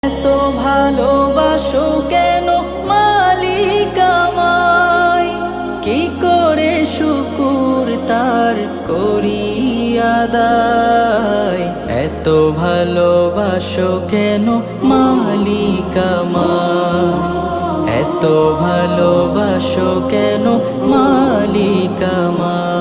এত ভালোবাসো কেন মালিক আমায়, কি করে শুকুর তার করি আদায়। এত ভালোবাসো কেন মালিক আমায়, এত ভালোবাসো কেন মালিক আমায়।